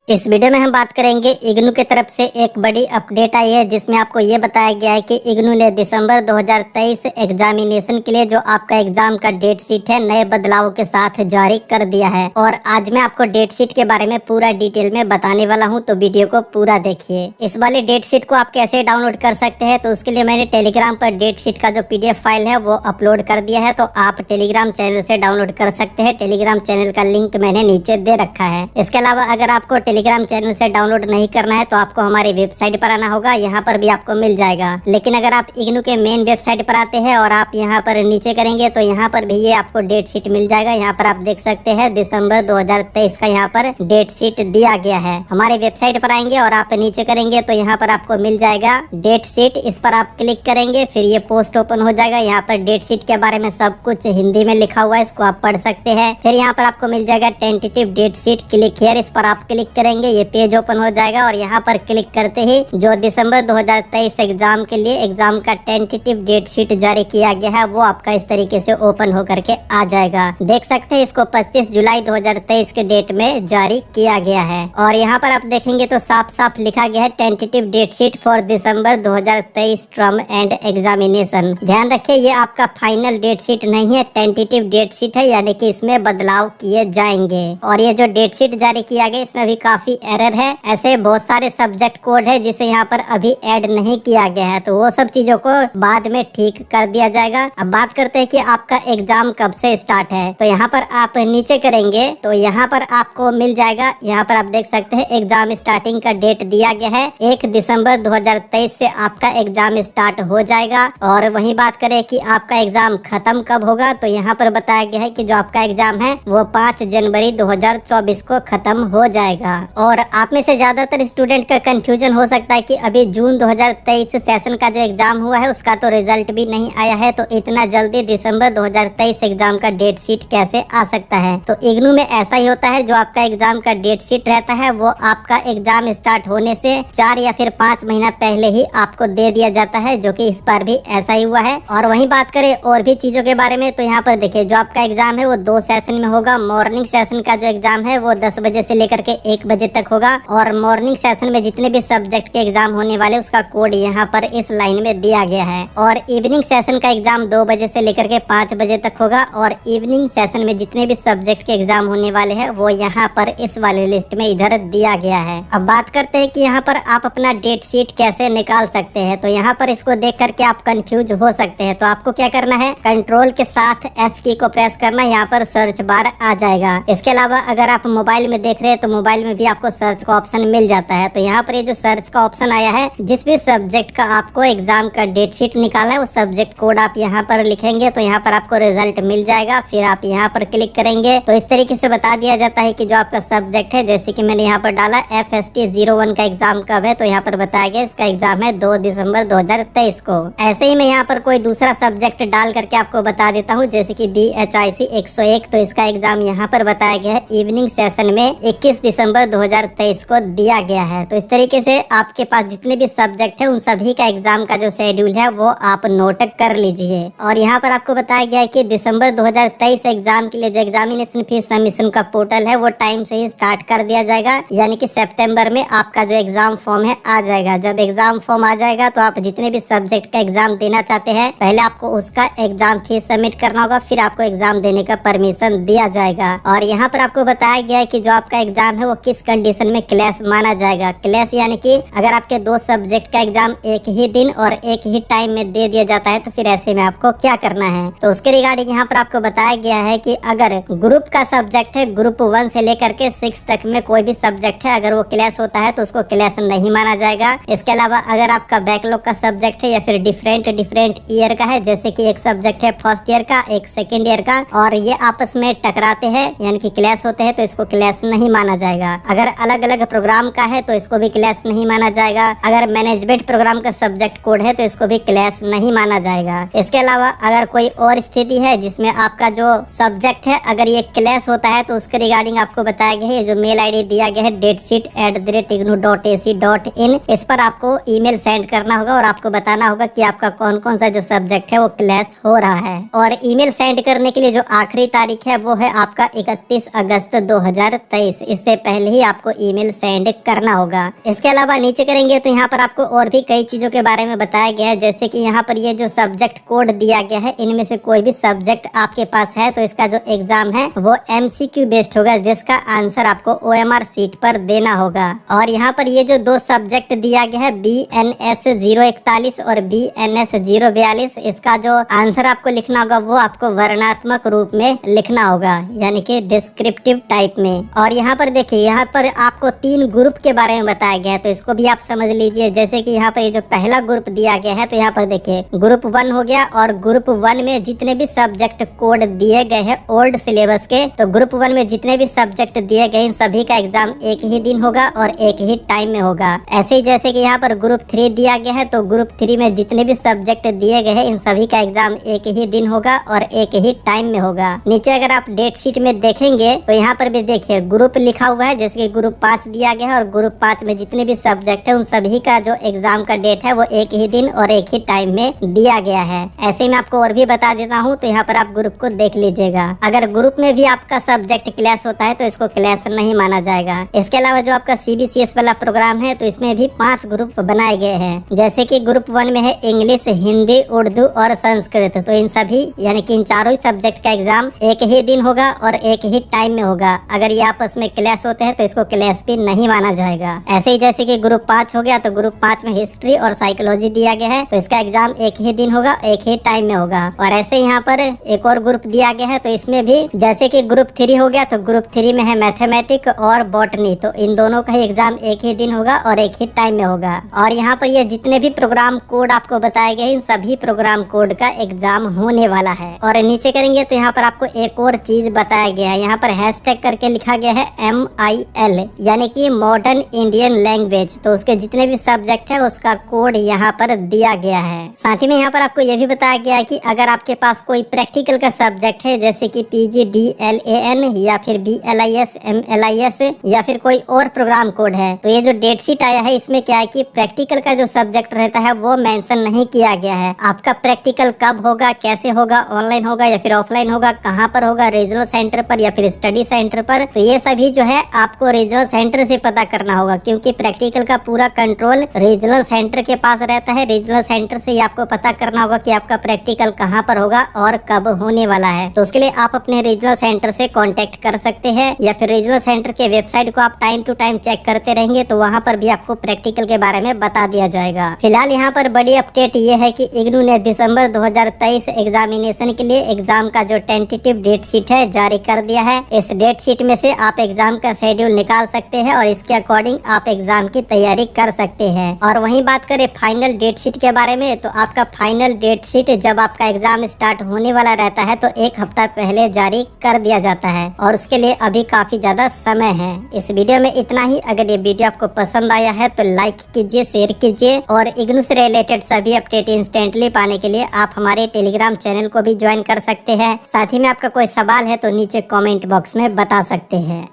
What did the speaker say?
इस वीडियो में हम बात करेंगे इग्नू की तरफ से एक बड़ी अपडेट आई है जिसमें आपको ये बताया गया है कि इग्नू ने दिसंबर 2023 एग्जामिनेशन के लिए जो आपका एग्जाम का डेट शीट है नए बदलावों के साथ जारी कर दिया है। और आज मैं आपको डेट शीट के बारे में पूरा डिटेल में बताने वाला हूं, तो वीडियो को पूरा देखिए। इस वाले डेट शीट को आप कैसे डाउनलोड कर सकते हैं, तो उसके लिए मैंने टेलीग्राम पर डेट शीट का जो PDF फाइल है वो अपलोड कर दिया है, तो आप टेलीग्राम चैनल से डाउनलोड कर सकते हैं। टेलीग्राम चैनल का लिंक मैंने नीचे दे रखा है। इसके अलावा अगर आपको टेलीग्राम चैनल से डाउनलोड नहीं करना है तो आपको हमारी वेबसाइट पर आना होगा, यहाँ पर भी आपको मिल जाएगा। लेकिन अगर आप इग्नू के मेन वेबसाइट पर आते हैं और आप यहाँ पर नीचे करेंगे तो यहाँ पर भी ये आपको डेट शीट मिल जाएगा। यहाँ पर आप देख सकते हैं दिसंबर 2023 का यहाँ पर डेट शीट दिया गया है। हमारे वेबसाइट पर आएंगे और आप नीचे करेंगे तो यहाँ पर आपको मिल जाएगा डेट शीट। इस पर आप क्लिक करेंगे, फिर ये पोस्ट ओपन हो जाएगा। यहाँ पर डेट शीट के बारे में सब कुछ हिंदी में लिखा हुआ है, इसको आप पढ़ सकते हैं। फिर यहाँ पर आपको मिल जाएगा tentative date sheet, click here. इस पर आप क्लिक करेंगे, ये पेज ओपन हो जाएगा और यहाँ पर क्लिक करते ही जो दिसंबर 2023 एग्जाम के लिए एग्जाम का टेंटेटिव डेट शीट जारी किया गया है वो आपका इस तरीके से ओपन होकर के आ जाएगा। देख सकते हैं इसको 25 जुलाई 2023 के डेट में जारी किया गया है। और यहाँ पर आप देखेंगे तो साफ साफ लिखा गया है tentative date sheet for December 2023 term end examination. ध्यान रखिए ये आपका फाइनल डेट शीट नहीं है, टेंटेटिव डेट शीट है, यानी कि इसमें बदलाव किए जाएंगे। और ये जो डेट शीट जारी किया गया इसमें भी काफी एरर है। ऐसे बहुत सारे सब्जेक्ट कोड है जिसे यहाँ पर अभी ऐड नहीं किया गया है, तो वो सब चीजों को बाद में ठीक कर दिया जाएगा। अब बात करते हैं कि आपका एग्जाम कब से स्टार्ट है। तो यहाँ पर आप नीचे करेंगे तो यहाँ पर आपको मिल जाएगा, यहाँ पर आप देख सकते हैं एग्जाम स्टार्टिंग का डेट दिया गया है 1 दिसंबर 2023 से आपका एग्जाम स्टार्ट हो जाएगा। और वही बात करें कि आपका एग्जाम खत्म कब होगा, तो यहाँ पर बताया गया है कि जो आपका एग्जाम है वो 5 जनवरी 2024 को खत्म हो जाएगा। और आप में से ज्यादातर स्टूडेंट का कंफ्यूजन हो सकता है कि अभी जून 2023 सेशन का जो एग्जाम हुआ है उसका तो रिजल्ट भी नहीं आया है, तो इतना जल्दी दिसंबर 2023 एग्जाम का डेट शीट कैसे आ सकता है। तो इग्नू में ऐसा ही होता है, जो आपका एग्जाम का डेट शीट रहता है वो आपका एग्जाम स्टार्ट होने से 4 या फिर 5 महीना पहले ही आपको दे दिया जाता है, जो कि इस बार भी ऐसा ही हुआ है। और वहीं बात करें और भी चीजों के बारे में तो यहाँ पर देखिए जो आपका एग्जाम है वो 2 सेशन में होगा। मॉर्निंग सेशन का जो एग्जाम है वो 10 बजे से लेकर के 1 बजे तक होगा। और मॉर्निंग सेशन में जितने भी सब्जेक्ट के एग्जाम होने वाले उसका कोड यहाँ पर इस लाइन में दिया गया है। और इवनिंग सेशन का एग्जाम 2 बजे से लेकर के 5 बजे तक होगा। और इवनिंग सेशन में जितने भी सब्जेक्ट के एग्जाम होने वाले हैं वो यहाँ पर इस वाले लिस्ट में इधर दिया गया है। अब बात करते हैं कि यहाँ पर आप अपना डेट शीट कैसे निकाल सकते हैं। तो यहाँ पर इसको देख करके आप कंफ्यूज हो सकते हैं, तो आपको क्या करना है, कंट्रोल के साथ F की को प्रेस करना, यहाँ पर सर्च बार आ जाएगा। इसके अलावा अगर आप मोबाइल में देख रहे हैं तो मोबाइल में भी आपको सर्च का ऑप्शन मिल जाता है। तो यहाँ पर ये जो सर्च का ऑप्शन आया है, जिस भी सब्जेक्ट का आपको एग्जाम का डेट शीट निकाला है वो सब्जेक्ट कोड आप यहाँ पर लिखेंगे तो यहाँ पर आपको रिजल्ट मिल जाएगा। फिर आप यहाँ पर क्लिक करेंगे तो इस तरीके से बता दिया जाता है कि जो आपका सब्जेक्ट है, जैसे कि मैंने यहाँ पर डाला FST 01 का एग्जाम कब है, तो यहाँ पर बताया गया इसका एग्जाम है 2 दिसंबर 2023 को। ऐसे ही मैं यहाँ पर कोई दूसरा सब्जेक्ट डाल करके आपको बता देता हूँ, जैसे कि BHIC 101, तो इसका एग्जाम यहाँ पर बताया गया है इवनिंग सेशन में 21 दिसंबर 2023 को दिया गया है। तो इस तरीके से आपके पास जितने भी सब्जेक्ट है उन सभी का एग्जाम का जो शेड्यूल है वो आप नोट कर लीजिए। और यहाँ पर आपको बताया गया है कि दिसंबर 2023 एग्जाम के लिए जो एग्जामिनेशन फीस सबमिशन का पोर्टल है वो टाइम से ही स्टार्ट कर दिया जाएगा, यानी कि सितंबर में आपका जो एग्जाम फॉर्म है आ जाएगा। जब एग्जाम फॉर्म आ जाएगा तो आप जितने भी सब्जेक्ट का एग्जाम देना चाहते हैं पहले आपको उसका एग्जाम फीस सबमिट करना होगा, फिर आपको एग्जाम देने का परमिशन दिया जाएगा। और यहाँ पर आपको बताया गया है कि जो आपका एग्जाम है वो किस कंडीशन में क्लैश माना जाएगा। क्लैश यानी कि अगर आपके 2 सब्जेक्ट का एग्जाम एक ही दिन और एक ही टाइम में दे दिया जाता है तो फिर ऐसे में आपको क्या करना है। तो उसके रिगार्डिंग यहाँ पर आपको बताया गया है कि अगर ग्रुप का सब्जेक्ट है, ग्रुप 1 से लेकर के 6 तक में कोई भी सब्जेक्ट है, अगर वो क्लैश होता है तो उसको क्लैश नहीं माना जाएगा। इसके अलावा अगर आपका बैकलॉग का सब्जेक्ट है या फिर डिफरेंट ईयर का है, जैसे कि एक सब्जेक्ट है फर्स्ट ईयर का, एक सेकेंड ईयर का, और ये आपस में टकराते हैं यानी कि क्लैश होते हैं, तो इसको क्लैश नहीं माना जाएगा। अगर अलग अलग प्रोग्राम का है तो इसको भी क्लैश नहीं माना जाएगा। अगर मैनेजमेंट प्रोग्राम का सब्जेक्ट कोड है तो इसको भी क्लैश नहीं माना जाएगा। इसके अलावा अगर कोई और स्थिति है जिसमें आपका जो सब्जेक्ट है अगर ये क्लैश होता है तो उसके रिगार्डिंग आपको बताया गया है, जो मेल ID दिया गया है datesheet@ignu.ac.in, इस पर आपको ईमेल सेंड करना होगा और आपको बताना होगा कि आपका कौन कौन सा जो सब्जेक्ट है वो क्लैश हो रहा है। और ईमेल सेंड करने के लिए जो आखिरी तारीख है वो है आपका 31 अगस्त 2023। इससे पहले ही ही आपको ईमेल सेंड करना होगा। इसके अलावा नीचे करेंगे तो यहाँ पर आपको और भी कई चीजों के बारे में बताया गया है, जैसे कि यहाँ पर ये जो सब्जेक्ट कोड दिया गया है, इनमें से कोई भी सब्जेक्ट आपके पास है तो इसका जो एग्जाम है वो MCQ बेस्ड होगा, जिसका आंसर आपको OMR सीट पर देना होगा। और यहाँ पर ये जो दो सब्जेक्ट दिया गया है BNS 041 और BNS 042, इसका जो आंसर आपको लिखना होगा वो आपको वर्णात्मक रूप में लिखना होगा, यानी कि डिस्क्रिप्टिव टाइप में। और यहाँ पर देखिए, यहाँ पर आपको 3 ग्रुप के बारे में बताया गया है, तो इसको भी आप समझ लीजिए। जैसे कि यहाँ पर ये जो पहला ग्रुप दिया गया है, तो यहाँ पर देखिए ग्रुप 1 हो गया, और ग्रुप 1 में जितने भी सब्जेक्ट कोड दिए गए हैं ओल्ड सिलेबस के, तो ग्रुप 1 में जितने भी सब्जेक्ट दिए गए इन सभी का एग्जाम एक ही दिन होगा और एक ही टाइम में होगा। ऐसे ही जैसे कि यहाँ पर ग्रुप 3 दिया गया है, तो ग्रुप 3 में जितने भी सब्जेक्ट दिए गए हैं इन सभी का एग्जाम एक ही दिन होगा और एक ही टाइम में होगा। नीचे अगर आप डेट शीट में देखेंगे तो यहाँ पर भी देखिए ग्रुप लिखा हुआ है, जैसे कि ग्रुप 5 दिया गया है, और ग्रुप 5 में जितने भी सब्जेक्ट है उन सभी का जो एग्जाम का डेट है वो एक ही दिन और एक ही टाइम में दिया गया है। ऐसे में आपको और भी बता देता हूँ, तो यहाँ पर आप ग्रुप को देख लीजिएगा। अगर ग्रुप में भी आपका सब्जेक्ट क्लास होता है तो इसको क्लास नहीं माना जाएगा। इसके अलावा जो आपका CBCS वाला प्रोग्राम है, तो इसमें भी 5 ग्रुप बनाए गए हैं, जैसे कि ग्रुप 1 में है इंग्लिश, हिंदी, उर्दू और संस्कृत। तो इन सभी यानी कि इन चारों ही सब्जेक्ट का एग्जाम एक ही दिन होगा और एक ही टाइम में होगा। अगर ये आपस में क्लास होते हैं तो इसको क्लास भी नहीं माना जाएगा। ऐसे ही जैसे कि ग्रुप 5 हो गया, तो ग्रुप 5 में हिस्ट्री और साइकोलॉजी दिया गया है, तो इसका एग्जाम एक ही दिन होगा, एक ही टाइम में होगा। और ऐसे यहाँ पर एक और ग्रुप दिया गया है, तो इसमें भी जैसे कि ग्रुप 3 हो गया, तो ग्रुप 3 में है मैथमेटिक्स और बॉटनी, तो इन दोनों का ही एग्जाम एक ही दिन होगा और एक ही टाइम में होगा। और यहाँ पर ये जितने भी प्रोग्राम कोड आपको बताए गए इन सभी प्रोग्राम कोड का एग्जाम होने वाला है। और नीचे करेंगे तो यहाँ पर आपको एक और चीज बताया गया है, यहाँ पर हैशटैग करके लिखा गया है MIL, यानी कि मॉडर्न इंडियन लैंग्वेज। तो उसके जितने भी सब्जेक्ट है उसका कोड यहाँ पर दिया गया है। साथ ही में यहाँ पर आपको यह भी बताया गया है कि अगर आपके पास कोई प्रैक्टिकल का सब्जेक्ट है, जैसे कि PGDLAN या फिर BLIS MLIS या फिर कोई और प्रोग्राम कोड है, तो ये जो डेट शीट आया है इसमें क्या है कि प्रैक्टिकल का जो सब्जेक्ट रहता है वो मेंशन नहीं किया गया है। आपका प्रैक्टिकल कब होगा, कैसे होगा, ऑनलाइन होगा या फिर ऑफलाइन होगा, कहाँ पर होगा, रीजनल सेंटर पर या फिर स्टडी सेंटर पर, तो ये सभी जो है आपको रीजनल सेंटर से पता करना होगा, क्योंकि प्रैक्टिकल का पूरा कंट्रोल रीजनल सेंटर के पास रहता है। रीजनल सेंटर से ही आपको पता करना होगा कि आपका प्रैक्टिकल कहाँ पर होगा और कब होने वाला है। तो उसके लिए आप अपने रीजनल सेंटर से कांटेक्ट कर सकते हैं, या फिर रीजनल सेंटर के वेबसाइट को आप टाइम टू टाइम चेक करते रहेंगे तो वहाँ पर भी आपको प्रैक्टिकल के बारे में बता दिया जाएगा। फिलहाल यहाँ पर बड़ी अपडेट ये है कि इग्नू ने दिसंबर 2023 एग्जामिनेशन के लिए एग्जाम का जो टेंटेटिव डेट शीट है जारी कर दिया है। इस डेट शीट में से आप एग्जाम का शेड्यूल निकाल सकते हैं और इसके अकॉर्डिंग आप एग्जाम की तैयारी कर सकते हैं। और वहीं बात करें फाइनल डेट शीट के बारे में, तो आपका फाइनल डेट शीट जब आपका एग्जाम स्टार्ट होने वाला रहता है तो 1 हफ्ता पहले जारी कर दिया जाता है, और उसके लिए अभी काफी ज्यादा समय है। इस वीडियो में इतना ही। अगर ये वीडियो आपको पसंद आया है तो लाइक कीजिए, शेयर कीजिए, और इग्नू से रिलेटेड सभी अपडेट इंस्टेंटली पाने के लिए आप हमारे टेलीग्राम चैनल को भी ज्वाइन कर सकते हैं। साथ ही में आपका कोई सवाल है तो नीचे कमेंट बॉक्स में बता सकते हैं।